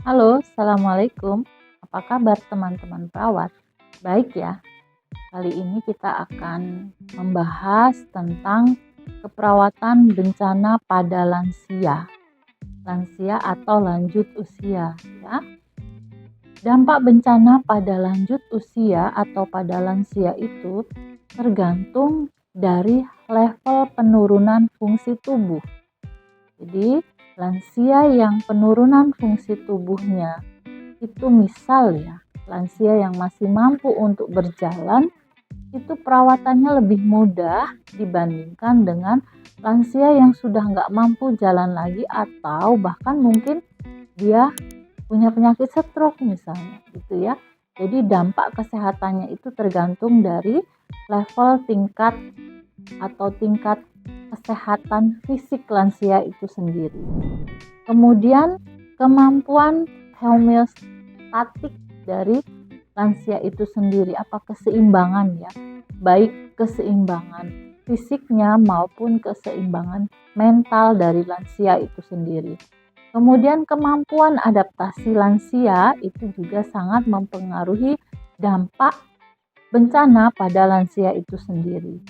Halo, Assalamualaikum. Apa kabar teman-teman perawat? Baik ya, kali ini kita akan membahas tentang keperawatan bencana pada lansia. Lansia atau lanjut usia ya. Dampak bencana pada lanjut usia atau pada lansia itu tergantung dari level penurunan fungsi tubuh. Jadi, lansia yang penurunan fungsi tubuhnya itu misal ya, lansia yang masih mampu untuk berjalan itu perawatannya lebih mudah dibandingkan dengan lansia yang sudah nggak mampu jalan lagi atau bahkan mungkin dia punya penyakit stroke misalnya gitu ya. Jadi dampak kesehatannya itu tergantung dari level tingkat atau tingkat kesehatan fisik lansia itu sendiri. Kemudian kemampuan homeostatik dari lansia itu sendiri, apa keseimbangan ya, baik keseimbangan fisiknya maupun keseimbangan mental dari lansia itu sendiri. Kemudian kemampuan adaptasi lansia itu juga sangat mempengaruhi dampak bencana pada lansia itu sendiri.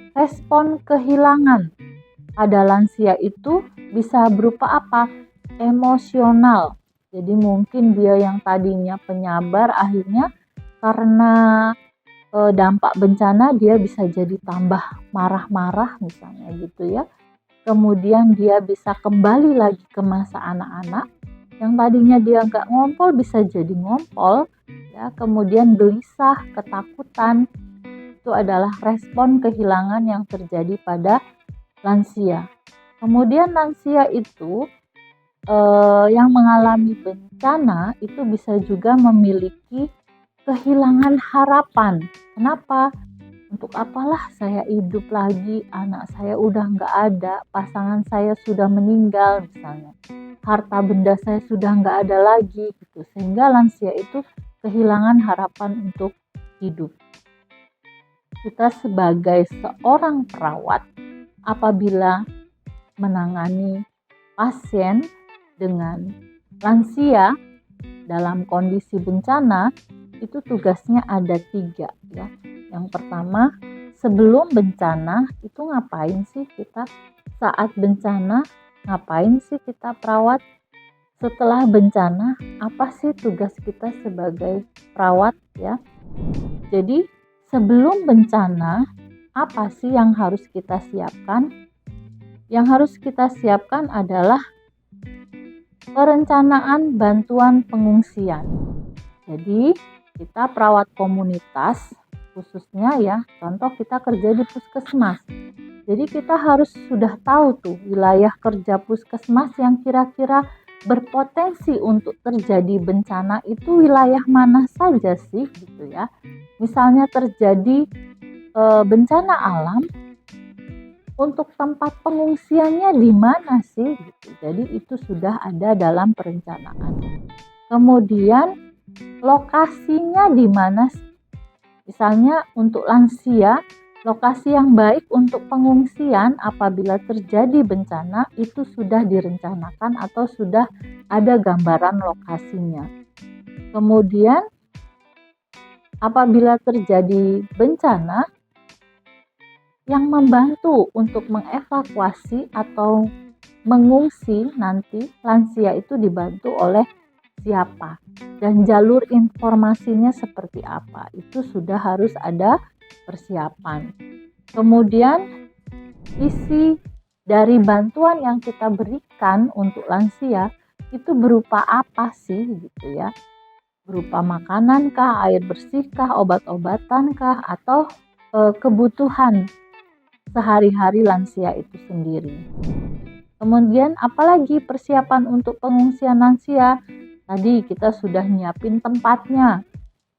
Respon kehilangan pada lansia itu bisa berupa apa? Emosional. Jadi mungkin dia yang tadinya penyabar akhirnya karena dampak bencana dia bisa jadi tambah marah-marah misalnya gitu ya. Kemudian dia bisa kembali lagi ke masa anak-anak. Yang tadinya dia nggak ngompol bisa jadi ngompol ya. Kemudian gelisah, ketakutan, itu adalah respon kehilangan yang terjadi pada lansia. Kemudian lansia itu yang mengalami bencana itu bisa juga memiliki kehilangan harapan. Kenapa? Untuk apalah saya hidup lagi, anak saya udah nggak ada, pasangan saya sudah meninggal misalnya, harta benda saya sudah nggak ada lagi gitu, sehingga lansia itu kehilangan harapan untuk hidup. Kita sebagai seorang perawat apabila menangani pasien dengan lansia dalam kondisi bencana itu tugasnya ada 3 ya. Yang pertama, sebelum bencana itu ngapain sih kita? Saat bencana ngapain sih kita perawat? Setelah bencana apa sih tugas kita sebagai perawat ya? Jadi sebelum bencana apa sih yang harus kita siapkan? Yang harus kita siapkan adalah perencanaan bantuan pengungsian. Jadi kita perawat komunitas khususnya ya, contoh kita kerja di puskesmas. Jadi kita harus sudah tahu tuh wilayah kerja puskesmas yang kira-kira berpotensi untuk terjadi bencana itu wilayah mana saja sih gitu ya. Misalnya terjadi bencana alam, untuk tempat pengungsiannya di mana sih gitu. Jadi itu sudah ada dalam perencanaan. Kemudian lokasinya di mana sih? Misalnya untuk lansia, lokasi yang baik untuk pengungsian apabila terjadi bencana itu sudah direncanakan atau sudah ada gambaran lokasinya. Kemudian apabila terjadi bencana, yang membantu untuk mengevakuasi atau mengungsi nanti lansia itu dibantu oleh siapa dan jalur informasinya seperti apa, itu sudah harus ada persiapan. Kemudian isi dari bantuan yang kita berikan untuk lansia itu berupa apa sih gitu ya, berupa makanan kah, air bersih kah, obat-obatan kah, atau kebutuhan sehari-hari lansia itu sendiri. Kemudian apalagi persiapan untuk pengungsian lansia? Tadi kita sudah nyiapin tempatnya.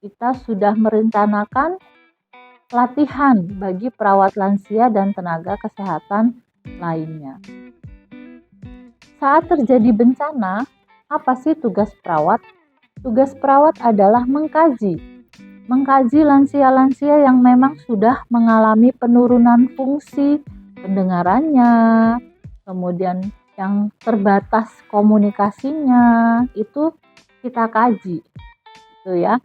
Kita sudah merencanakan pelatihan bagi perawat lansia dan tenaga kesehatan lainnya. Saat terjadi bencana, apa sih tugas perawat? Tugas perawat adalah mengkaji lansia-lansia yang memang sudah mengalami penurunan fungsi pendengarannya, kemudian yang terbatas komunikasinya, itu kita kaji, gitu ya.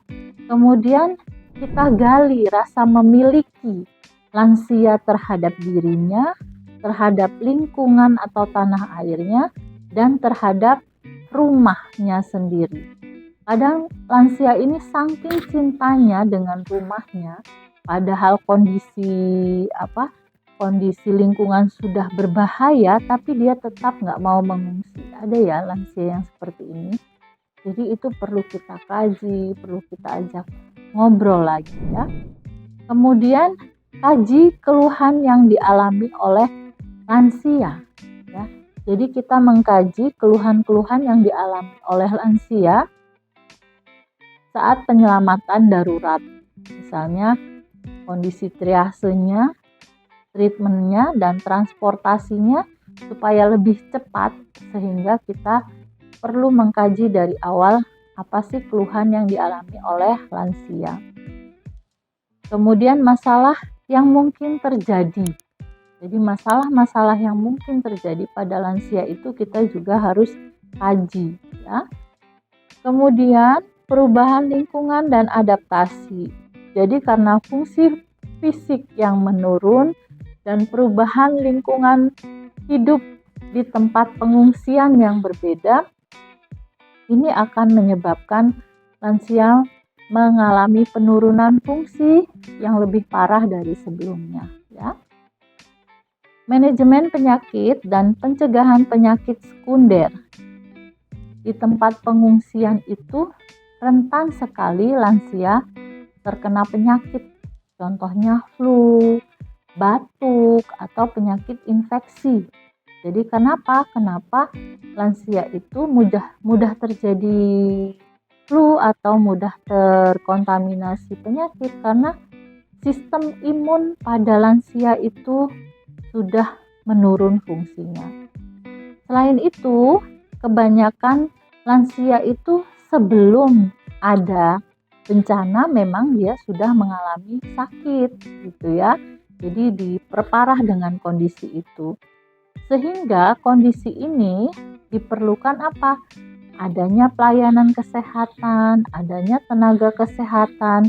Kemudian kita gali rasa memiliki lansia terhadap dirinya, terhadap lingkungan atau tanah airnya, dan terhadap rumahnya sendiri. Kadang lansia ini saking cintanya dengan rumahnya, padahal kondisi lingkungan sudah berbahaya, tapi dia tetap nggak mau mengungsi. Ada ya lansia yang seperti ini. Jadi itu perlu kita kaji, perlu kita ajak ngobrol lagi ya. Kemudian kaji keluhan yang dialami oleh lansia ya. Jadi kita mengkaji keluhan-keluhan yang dialami oleh lansia saat penyelamatan darurat. Misalnya kondisi triasenya, treatmentnya, dan transportasinya supaya lebih cepat, sehingga kita perlu mengkaji dari awal apa sih keluhan yang dialami oleh lansia. Kemudian masalah yang mungkin terjadi. Jadi masalah-masalah yang mungkin terjadi pada lansia itu kita juga harus kaji ya. Kemudian perubahan lingkungan dan adaptasi. Jadi karena fungsi fisik yang menurun dan perubahan lingkungan hidup di tempat pengungsian yang berbeda, ini akan menyebabkan lansia mengalami penurunan fungsi yang lebih parah dari sebelumnya ya. Manajemen penyakit dan pencegahan penyakit sekunder. Di tempat pengungsian itu rentan sekali lansia terkena penyakit, contohnya flu, batuk, atau penyakit infeksi. Jadi kenapa lansia itu mudah terjadi flu atau mudah terkontaminasi penyakit? Karena sistem imun pada lansia itu sudah menurun fungsinya. Selain itu, kebanyakan lansia itu sebelum ada bencana memang dia sudah mengalami sakit gitu ya. Jadi diperparah dengan kondisi itu. Sehingga kondisi ini diperlukan apa? Adanya pelayanan kesehatan, adanya tenaga kesehatan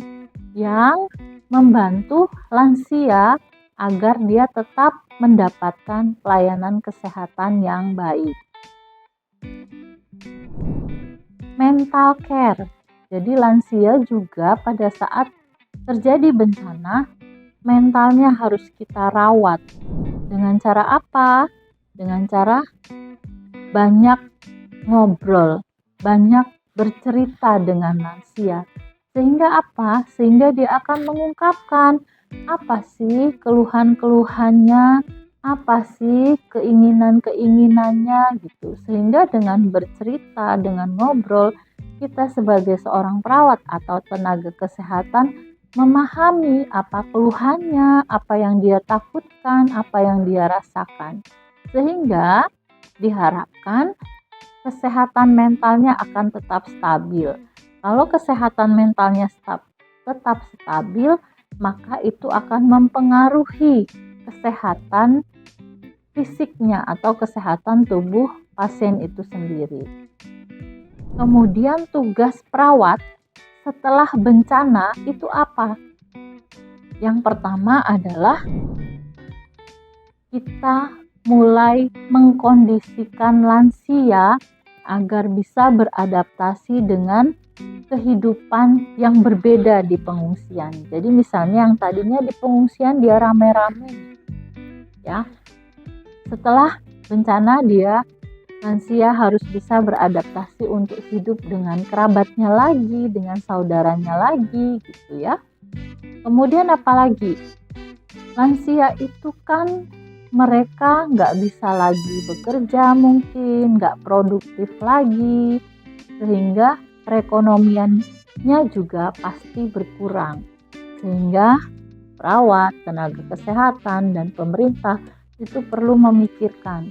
yang membantu lansia agar dia tetap mendapatkan pelayanan kesehatan yang baik. Mental care. Jadi lansia juga pada saat terjadi bencana, mentalnya harus kita rawat. Dengan cara apa? Dengan cara banyak ngobrol, banyak bercerita dengan lansia. Sehingga apa? Sehingga dia akan mengungkapkan apa sih keluhan-keluhannya, apa sih keinginan-keinginannya gitu. Sehingga dengan bercerita, dengan ngobrol, kita sebagai seorang perawat atau tenaga kesehatan memahami apa keluhannya, apa yang dia takutkan, apa yang dia rasakan. Sehingga diharapkan kesehatan mentalnya akan tetap stabil. Kalau kesehatan mentalnya tetap stabil, maka itu akan mempengaruhi kesehatan fisiknya atau kesehatan tubuh pasien itu sendiri. Kemudian tugas perawat setelah bencana itu apa? Yang pertama adalah kita mulai mengkondisikan lansia agar bisa beradaptasi dengan kehidupan yang berbeda di pengungsian. Jadi misalnya yang tadinya di pengungsian dia rame-rame ya. Setelah bencana lansia harus bisa beradaptasi untuk hidup dengan kerabatnya lagi, dengan saudaranya lagi gitu ya. Kemudian apalagi? Lansia itu kan mereka nggak bisa lagi bekerja mungkin, nggak produktif lagi, sehingga perekonomiannya juga pasti berkurang. Sehingga perawat, tenaga kesehatan, dan pemerintah itu perlu memikirkan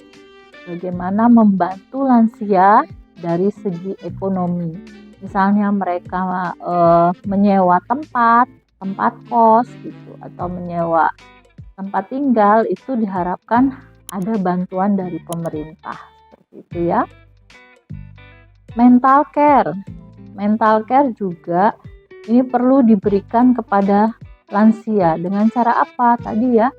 bagaimana membantu lansia dari segi ekonomi. Misalnya mereka menyewa tempat kos gitu, atau menyewa tempat tinggal, itu diharapkan ada bantuan dari pemerintah gitu ya. Mental care. Mental care juga ini perlu diberikan kepada lansia. Dengan cara apa? Tadi ya,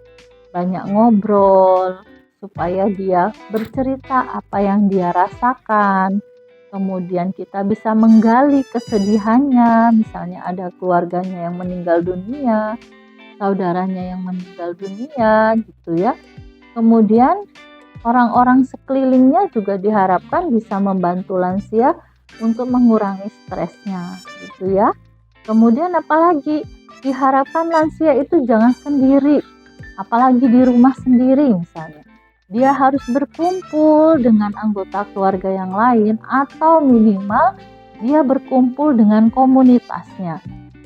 banyak ngobrol supaya dia bercerita apa yang dia rasakan. Kemudian kita bisa menggali kesedihannya, misalnya ada keluarganya yang meninggal dunia, saudaranya yang meninggal dunia gitu ya. Kemudian orang-orang sekelilingnya juga diharapkan bisa membantu lansia untuk mengurangi stresnya gitu ya. Kemudian apalagi diharapkan lansia itu jangan sendiri, apalagi di rumah sendiri misalnya. Dia harus berkumpul dengan anggota keluarga yang lain atau minimal dia berkumpul dengan komunitasnya.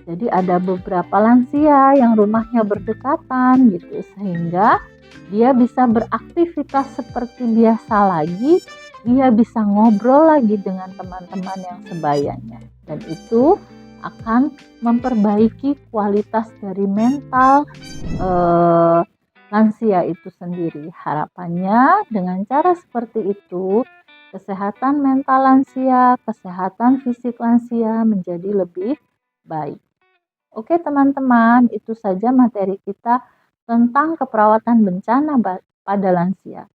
Jadi ada beberapa lansia yang rumahnya berdekatan gitu sehingga dia bisa beraktivitas seperti biasa lagi, dia bisa ngobrol lagi dengan teman-teman yang sebayanya. Dan itu akan memperbaiki kualitas dari mental lansia itu sendiri. Harapannya dengan cara seperti itu, kesehatan mental lansia, kesehatan fisik lansia menjadi lebih baik. Oke teman-teman, itu saja materi kita tentang keperawatan bencana pada lansia.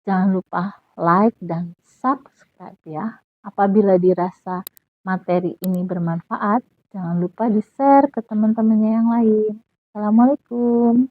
Jangan lupa like dan subscribe ya. Apabila dirasa materi ini bermanfaat, jangan lupa di-share ke teman-temannya yang lain. Assalamualaikum.